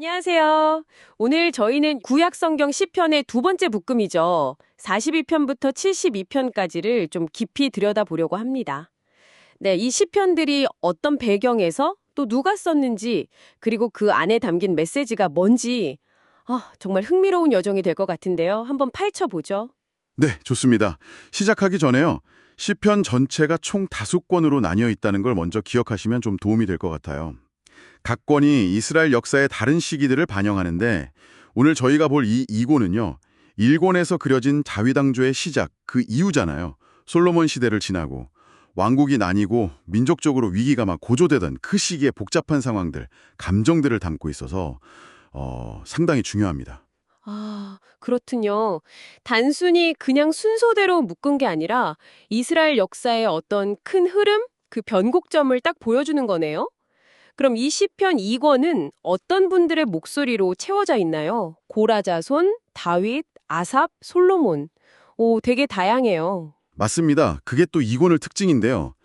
안녕하세요. 오늘 저희는 구약 성경 시편의 두 번째 묶음이죠. 42편부터 72편까지를 좀 깊이 들여다보려고 합니다. 네, 이 시편들이 어떤 배경에서 또 누가 썼는지, 그리고 그 안에 담긴 메시지가 뭔지, 정말 흥미로운 여정이 될 것 같은데요. 한번 파헤쳐보죠. 네, 좋습니다. 시작하기 전에요. 시편 전체가 총 5권으로 나뉘어 있다는 걸 먼저 기억하시면 좀 도움이 될 것 같아요. 각 권이 이스라엘 역사의 다른 시기들을 반영하는데 오늘 저희가 볼 이 2권은요. 1권에서 그려진 다윗 왕조의 시작, 그 이후잖아요. 솔로몬 시대를 지나고 왕국이 나뉘고 민족적으로 위기가 막 고조되던 그 시기의 복잡한 상황들, 감정들을 담고 있어서 상당히 중요합니다. 그렇군요. 단순히 그냥 순서대로 묶은 게 아니라 이스라엘 역사의 어떤 큰 흐름, 그 변곡점을 딱 보여주는 거네요. 그럼 이 시편 2권은 어떤 분들의 목소리로 채워져 있나요? 고라 자손, 다윗, 아삽, 솔로몬. 되게 다양해요. 맞습니다. 그게 또 2권의 특징인데요.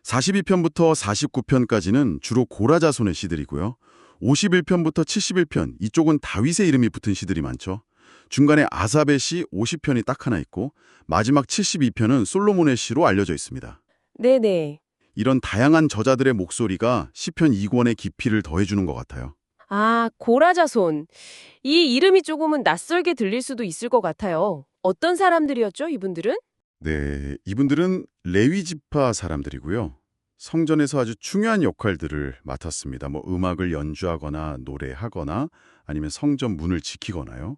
42편부터 49편까지는 주로 고라 자손의 시들이고요. 51편부터 71편, 이쪽은 다윗의 이름이 붙은 시들이 많죠. 중간에 아삽의 시 50편이 딱 하나 있고 마지막 72편은 솔로몬의 시로 알려져 있습니다. 네네. 이런 다양한 저자들의 목소리가 시편 2권의 깊이를 더해주는 것 같아요. 고라 자손. 이 이름이 조금은 낯설게 들릴 수도 있을 것 같아요. 어떤 사람들이었죠, 이분들은? 네, 이분들은 레위 지파 사람들이고요. 성전에서 아주 중요한 역할들을 맡았습니다. 음악을 연주하거나 노래하거나 아니면 성전 문을 지키거나요.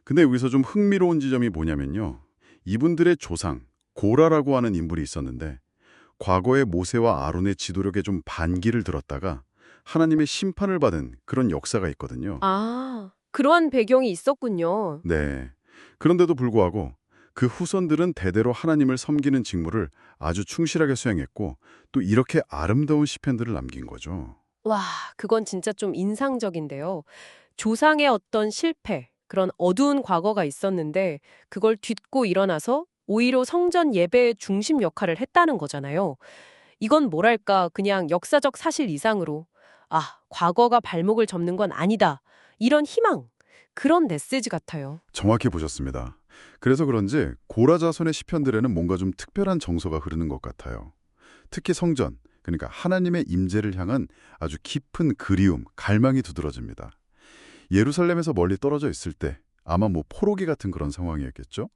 근데 여기서 좀 흥미로운 지점이 뭐냐면요. 이분들의 조상, 고라라고 하는 인물이 있었는데 과거의 모세와 아론의 지도력에 좀 반기를 들었다가 하나님의 심판을 받은 그런 역사가 있거든요. 그러한 배경이 있었군요. 네. 그런데도 불구하고 그 후손들은 대대로 하나님을 섬기는 직무를 아주 충실하게 수행했고 또 이렇게 아름다운 시편들을 남긴 거죠. 와, 그건 진짜 좀 인상적인데요. 조상의 어떤 실패, 그런 어두운 과거가 있었는데 그걸 딛고 일어나서 오히려 성전 예배의 중심 역할을 했다는 거잖아요. 이건 뭐랄까 그냥 역사적 사실 이상으로 과거가 발목을 접는 건 아니다. 이런 희망, 그런 메시지 같아요. 정확히 보셨습니다. 그래서 그런지 고라 자손의 시편들에는 뭔가 좀 특별한 정서가 흐르는 것 같아요. 특히 성전, 그러니까 하나님의 임재를 향한 아주 깊은 그리움, 갈망이 두드러집니다. 예루살렘에서 멀리 떨어져 있을 때 아마 포로기 같은 그런 상황이었겠죠?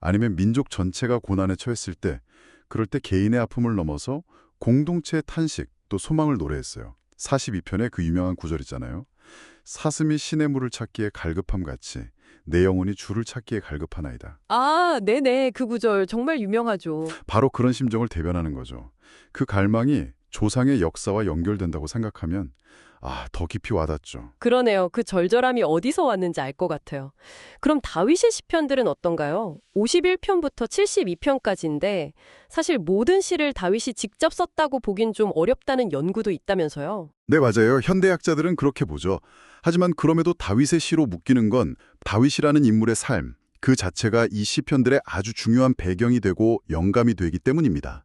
아니면 민족 전체가 고난에 처했을 때 그럴 때 개인의 아픔을 넘어서 공동체의 탄식 또 소망을 노래했어요. 42편의 그 유명한 구절 있잖아요. 사슴이 시냇 물을 찾기에 갈급함 같이 내 영혼이 주를 찾기에 갈급하나이다. 네네. 그 구절 정말 유명하죠. 바로 그런 심정을 대변하는 거죠. 그 갈망이 조상의 역사와 연결된다고 생각하면 더 깊이 와닿죠. 그러네요. 그 절절함이 어디서 왔는지 알 것 같아요. 그럼 다윗의 시편들은 어떤가요? 51편부터 72편까지인데 사실 모든 시를 다윗이 직접 썼다고 보긴 좀 어렵다는 연구도 있다면서요. 네, 맞아요. 현대학자들은 그렇게 보죠. 하지만 그럼에도 다윗의 시로 묶이는 건 다윗이라는 인물의 삶, 그 자체가 이 시편들의 아주 중요한 배경이 되고 영감이 되기 때문입니다.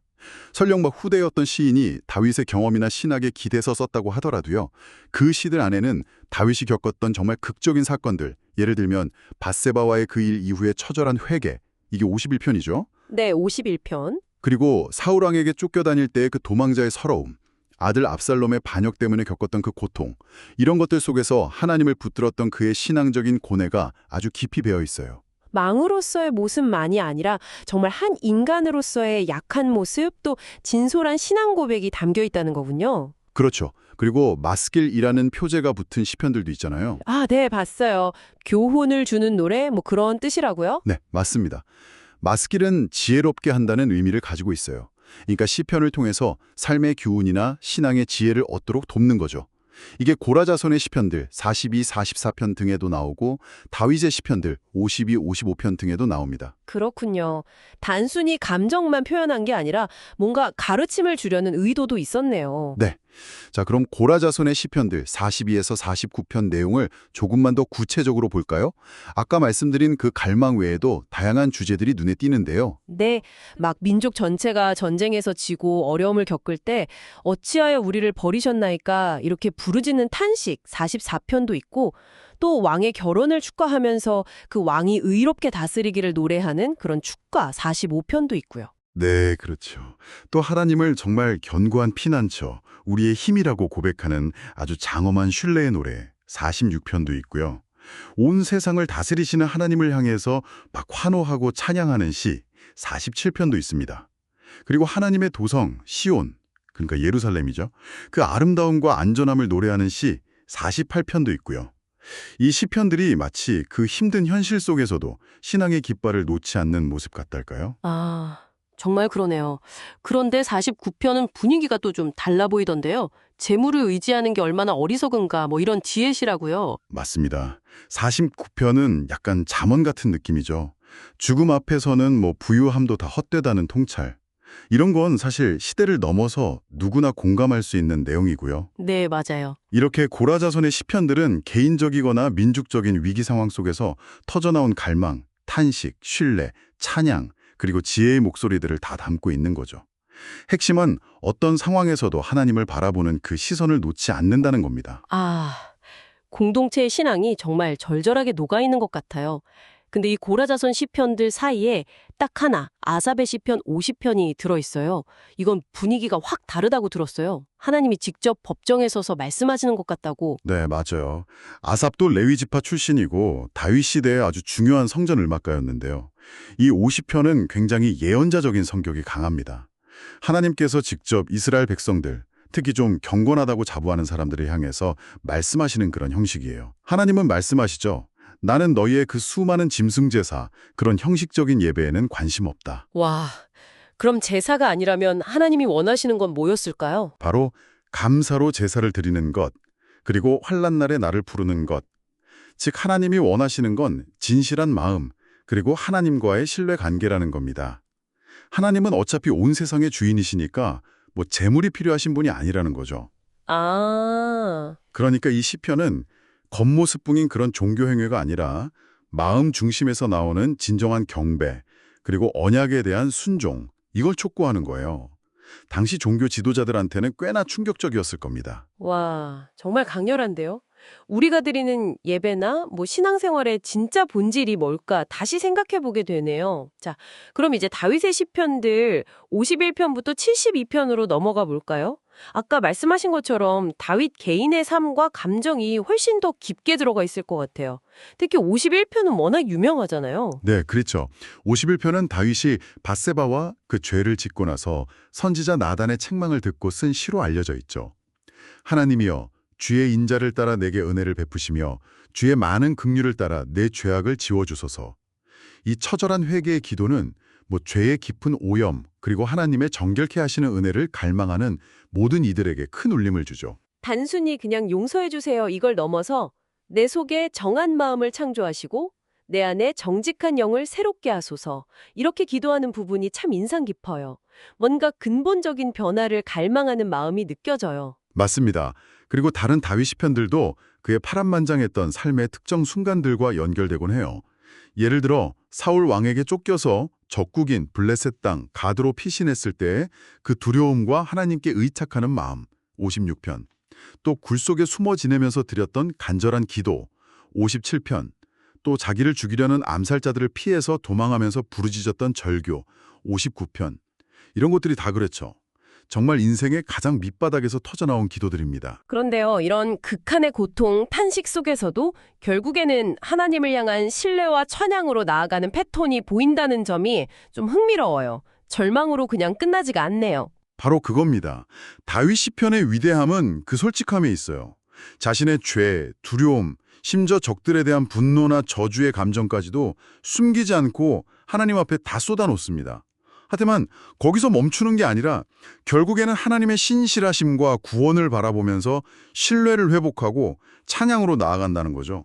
설령 후대의 어떤 시인이 다윗의 경험이나 신학에 기대서 썼다고 하더라도요. 그 시들 안에는 다윗이 겪었던 정말 극적인 사건들, 예를 들면 밧세바와의 그 일 이후의 처절한 회개, 이게 51편이죠. 네, 51편. 그리고 사울 왕에게 쫓겨다닐 때의 그 도망자의 서러움, 아들 압살롬의 반역 때문에 겪었던 그 고통, 이런 것들 속에서 하나님을 붙들었던 그의 신앙적인 고뇌가 아주 깊이 배어 있어요. 망으로서의 모습만이 아니라 정말 한 인간으로서의 약한 모습 또 진솔한 신앙 고백이 담겨 있다는 거군요. 그렇죠. 그리고 마스길이라는 표제가 붙은 시편들도 있잖아요. 네, 봤어요. 교훈을 주는 노래 그런 뜻이라고요? 네, 맞습니다. 마스길은 지혜롭게 한다는 의미를 가지고 있어요. 그러니까 시편을 통해서 삶의 교훈이나 신앙의 지혜를 얻도록 돕는 거죠. 이게 고라 자손의 시편들 42, 44편 등에도 나오고 다윗의 시편들 52, 55편 등에도 나옵니다. 그렇군요. 단순히 감정만 표현한 게 아니라 뭔가 가르침을 주려는 의도도 있었네요. 네, 자, 그럼 고라자손의 시편들 42에서 49편 내용을 조금만 더 구체적으로 볼까요? 아까 말씀드린 그 갈망 외에도 다양한 주제들이 눈에 띄는데요. 네, 막 민족 전체가 전쟁에서 지고 어려움을 겪을 때 어찌하여 우리를 버리셨나이까 이렇게 부르짖는 탄식 44편도 있고 또 왕의 결혼을 축가하면서 그 왕이 의롭게 다스리기를 노래하는 그런 축가 45편도 있고요. 네, 그렇죠. 또 하나님을 정말 견고한 피난처, 우리의 힘이라고 고백하는 아주 장엄한 신뢰의 노래 46편도 있고요. 온 세상을 다스리시는 하나님을 향해서 막 환호하고 찬양하는 시 47편도 있습니다. 그리고 하나님의 도성 시온, 그러니까 예루살렘이죠. 그 아름다움과 안전함을 노래하는 시 48편도 있고요. 이 시편들이 마치 그 힘든 현실 속에서도 신앙의 깃발을 놓지 않는 모습 같달까요? 아, 정말 그러네요. 그런데 49편은 분위기가 또 좀 달라 보이던데요. 재물을 의지하는 게 얼마나 어리석은가 뭐 이런 지혜시라고요. 맞습니다. 49편은 약간 잠언 같은 느낌이죠. 죽음 앞에서는 뭐 부유함도 다 헛되다는 통찰. 이런 건 사실 시대를 넘어서 누구나 공감할 수 있는 내용이고요. 네, 맞아요. 이렇게 고라자손의 시편들은 개인적이거나 민족적인 위기 상황 속에서 터져나온 갈망, 탄식, 신뢰, 찬양, 그리고 지혜의 목소리들을 다 담고 있는 거죠. 핵심은 어떤 상황에서도 하나님을 바라보는 그 시선을 놓지 않는다는 겁니다. 아, 공동체의 신앙이 정말 절절하게 녹아있는 것 같아요. 근데 이 고라자손 시편들 사이에 딱 하나, 아삽의 시편 50편이 들어있어요. 이건 분위기가 확 다르다고 들었어요. 하나님이 직접 법정에 서서 말씀하시는 것 같다고. 네, 맞아요. 아삽도 레위 지파 출신이고 다윗 시대의 아주 중요한 성전 음악가였는데요. 이 50편은 굉장히 예언자적인 성격이 강합니다. 하나님께서 직접 이스라엘 백성들, 특히 좀 경건하다고 자부하는 사람들을 향해서 말씀하시는 그런 형식이에요. 하나님은 말씀하시죠. 나는 너희의 그 수많은 짐승제사, 그런 형식적인 예배에는 관심 없다. 와, 그럼 제사가 아니라면 하나님이 원하시는 건 뭐였을까요? 바로 감사로 제사를 드리는 것, 그리고 환난 날에 나를 부르는 것. 즉 하나님이 원하시는 건 진실한 마음, 그리고 하나님과의 신뢰 관계라는 겁니다. 하나님은 어차피 온 세상의 주인이시니까 뭐 재물이 필요하신 분이 아니라는 거죠. 아, 그러니까 이 시편은 겉모습뿐인 그런 종교 행위가 아니라 마음 중심에서 나오는 진정한 경배, 그리고 언약에 대한 순종, 이걸 촉구하는 거예요. 당시 종교 지도자들한테는 꽤나 충격적이었을 겁니다. 와, 정말 강렬한데요? 우리가 드리는 예배나 뭐 신앙생활의 진짜 본질이 뭘까 다시 생각해 보게 되네요. 자, 그럼 이제 다윗의 시편들 51편부터 72편으로 넘어가 볼까요? 아까 말씀하신 것처럼 다윗 개인의 삶과 감정이 훨씬 더 깊게 들어가 있을 것 같아요. 특히 51편은 워낙 유명하잖아요. 네, 그렇죠. 51편은 다윗이 밧세바와 그 죄를 짓고 나서 선지자 나단의 책망을 듣고 쓴 시로 알려져 있죠. 하나님이여, 주의 인자를 따라 내게 은혜를 베푸시며 주의 많은 긍휼을 따라 내 죄악을 지워주소서. 이 처절한 회개의 기도는 뭐 죄의 깊은 오염, 그리고 하나님의 정결케 하시는 은혜를 갈망하는 모든 이들에게 큰 울림을 주죠. 단순히 그냥 용서해 주세요 이걸 넘어서 내 속에 정한 마음을 창조하시고 내 안에 정직한 영을 새롭게 하소서. 이렇게 기도하는 부분이 참 인상 깊어요. 뭔가 근본적인 변화를 갈망하는 마음이 느껴져요. 맞습니다. 그리고 다른 다윗 시편들도 그의 파란만장했던 삶의 특정 순간들과 연결되곤 해요. 예를 들어 사울 왕에게 쫓겨서 적국인 블레셋 땅 가드로 피신했을 때의 그 두려움과 하나님께 의탁하는 마음 56편, 또 굴 속에 숨어 지내면서 드렸던 간절한 기도 57편, 또 자기를 죽이려는 암살자들을 피해서 도망하면서 부르짖었던 절교 59편, 이런 것들이 다 그렇죠. 정말 인생의 가장 밑바닥에서 터져나온 기도들입니다. 그런데요, 이런 극한의 고통, 탄식 속에서도 결국에는 하나님을 향한 신뢰와 찬양으로 나아가는 패턴이 보인다는 점이 좀 흥미로워요. 절망으로 그냥 끝나지가 않네요. 바로 그겁니다. 다윗 시편의 위대함은 그 솔직함에 있어요. 자신의 죄, 두려움, 심지어 적들에 대한 분노나 저주의 감정까지도 숨기지 않고 하나님 앞에 다 쏟아놓습니다. 하지만 거기서 멈추는 게 아니라 결국에는 하나님의 신실하심과 구원을 바라보면서 신뢰를 회복하고 찬양으로 나아간다는 거죠.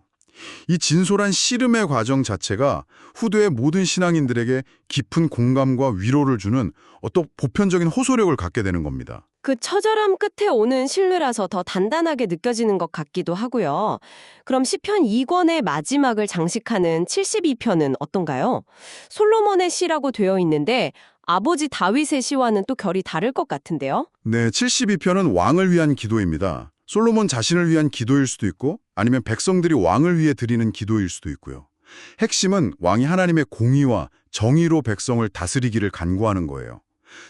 이 진솔한 씨름의 과정 자체가 후대의 모든 신앙인들에게 깊은 공감과 위로를 주는 어떤 보편적인 호소력을 갖게 되는 겁니다. 그 처절함 끝에 오는 신뢰라서 더 단단하게 느껴지는 것 같기도 하고요. 그럼 시편 2권의 마지막을 장식하는 72편은 어떤가요? 솔로몬의 시라고 되어 있는데 아버지 다윗의 시와는 또 결이 다를 것 같은데요. 네, 72편은 왕을 위한 기도입니다. 솔로몬 자신을 위한 기도일 수도 있고 아니면 백성들이 왕을 위해 드리는 기도일 수도 있고요. 핵심은 왕이 하나님의 공의와 정의로 백성을 다스리기를 간구하는 거예요.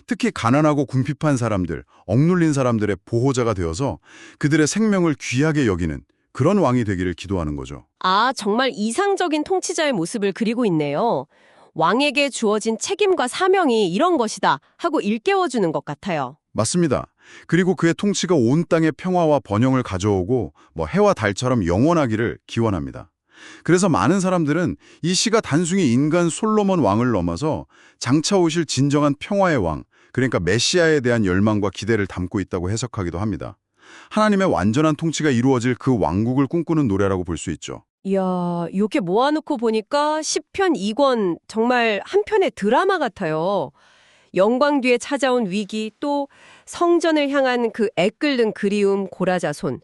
특히 가난하고 궁핍한 사람들, 억눌린 사람들의 보호자가 되어서 그들의 생명을 귀하게 여기는 그런 왕이 되기를 기도하는 거죠. 아, 정말 이상적인 통치자의 모습을 그리고 있네요. 왕에게 주어진 책임과 사명이 이런 것이다 하고 일깨워주는 것 같아요. 맞습니다. 그리고 그의 통치가 온 땅에 평화와 번영을 가져오고 해와 달처럼 영원하기를 기원합니다. 그래서 많은 사람들은 이 시가 단순히 인간 솔로몬 왕을 넘어서 장차 오실 진정한 평화의 왕, 그러니까 메시아에 대한 열망과 기대를 담고 있다고 해석하기도 합니다. 하나님의 완전한 통치가 이루어질 그 왕국을 꿈꾸는 노래라고 볼 수 있죠. 이야, 이렇게 모아놓고 보니까 시편 2권 정말 한 편의 드라마 같아요. 영광 뒤에 찾아온 위기, 또 성전을 향한 그 애끓는 그리움, 고라자손,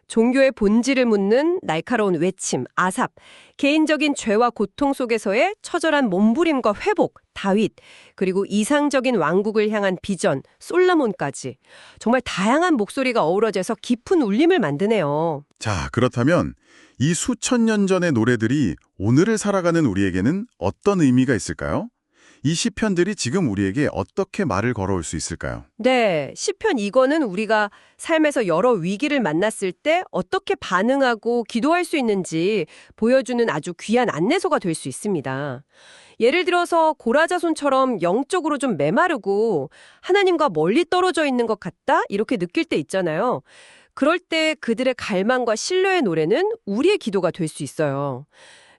종교의 본질을 묻는 날카로운 외침, 아삽, 개인적인 죄와 고통 속에서의 처절한 몸부림과 회복, 다윗, 그리고 이상적인 왕국을 향한 비전, 솔로몬까지 정말 다양한 목소리가 어우러져서 깊은 울림을 만드네요. 자, 그렇다면 이 수천 년 전의 노래들이 오늘을 살아가는 우리에게는 어떤 의미가 있을까요? 이 시편들이 지금 우리에게 어떻게 말을 걸어올 수 있을까요? 네, 시편 2권은 우리가 삶에서 여러 위기를 만났을 때 어떻게 반응하고 기도할 수 있는지 보여주는 아주 귀한 안내서가 될 수 있습니다. 예를 들어서 고라자손처럼 영적으로 좀 메마르고 하나님과 멀리 떨어져 있는 것 같다? 이렇게 느낄 때 있잖아요. 그럴 때 그들의 갈망과 신뢰의 노래는 우리의 기도가 될 수 있어요.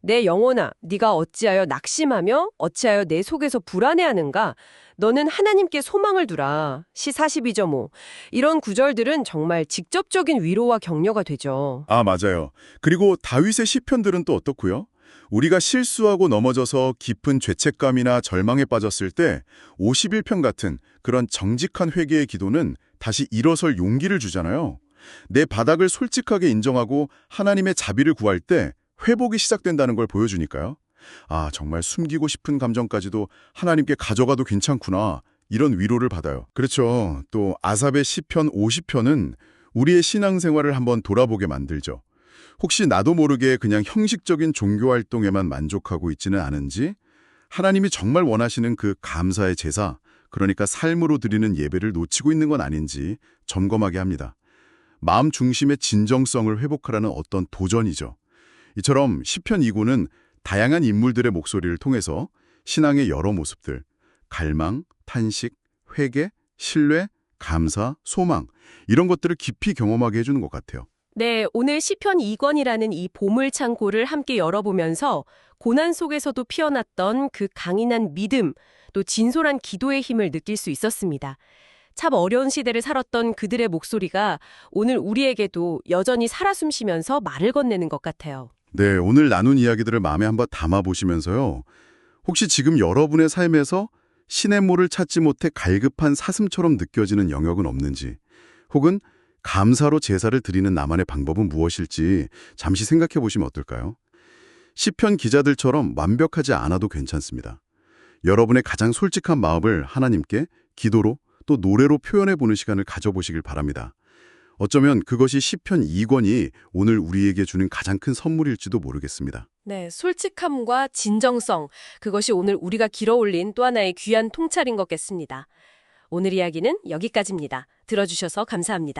내 영혼아, 네가 어찌하여 낙심하며 어찌하여 내 속에서 불안해하는가? 너는 하나님께 소망을 두라. 시 42.5. 이런 구절들은 정말 직접적인 위로와 격려가 되죠. 아, 맞아요. 그리고 다윗의 시편들은 또 어떻고요? 우리가 실수하고 넘어져서 깊은 죄책감이나 절망에 빠졌을 때 51편 같은 그런 정직한 회개의 기도는 다시 일어설 용기를 주잖아요. 내 바닥을 솔직하게 인정하고 하나님의 자비를 구할 때 회복이 시작된다는 걸 보여주니까요. 아, 정말 숨기고 싶은 감정까지도 하나님께 가져가도 괜찮구나. 이런 위로를 받아요. 그렇죠. 또 아삽의 시편 50편은 우리의 신앙생활을 한번 돌아보게 만들죠. 혹시 나도 모르게 그냥 형식적인 종교활동에만 만족하고 있지는 않은지, 하나님이 정말 원하시는 그 감사의 제사, 그러니까 삶으로 드리는 예배를 놓치고 있는 건 아닌지 점검하게 합니다. 마음 중심의 진정성을 회복하라는 어떤 도전이죠. 이처럼 시편 2구는 다양한 인물들의 목소리를 통해서 신앙의 여러 모습들, 갈망, 탄식, 회개, 신뢰, 감사, 소망 이런 것들을 깊이 경험하게 해주는 것 같아요. 네, 오늘 시편 2권이라는 이 보물창고를 함께 열어보면서 고난 속에서도 피어났던 그 강인한 믿음, 또 진솔한 기도의 힘을 느낄 수 있었습니다. 참 어려운 시대를 살았던 그들의 목소리가 오늘 우리에게도 여전히 살아 숨쉬면서 말을 건네는 것 같아요. 네, 오늘 나눈 이야기들을 마음에 한번 담아보시면서요. 혹시 지금 여러분의 삶에서 신의 모를 찾지 못해 갈급한 사슴처럼 느껴지는 영역은 없는지, 혹은 감사로 제사를 드리는 나만의 방법은 무엇일지 잠시 생각해 보시면 어떨까요? 시편 기자들처럼 완벽하지 않아도 괜찮습니다. 여러분의 가장 솔직한 마음을 하나님께 기도로 또 노래로 표현해 보는 시간을 가져보시길 바랍니다. 어쩌면 그것이 시편 2권이 오늘 우리에게 주는 가장 큰 선물일지도 모르겠습니다. 네, 솔직함과 진정성, 그것이 오늘 우리가 길어올린 또 하나의 귀한 통찰인 것 같습니다. 오늘 이야기는 여기까지입니다. 들어주셔서 감사합니다.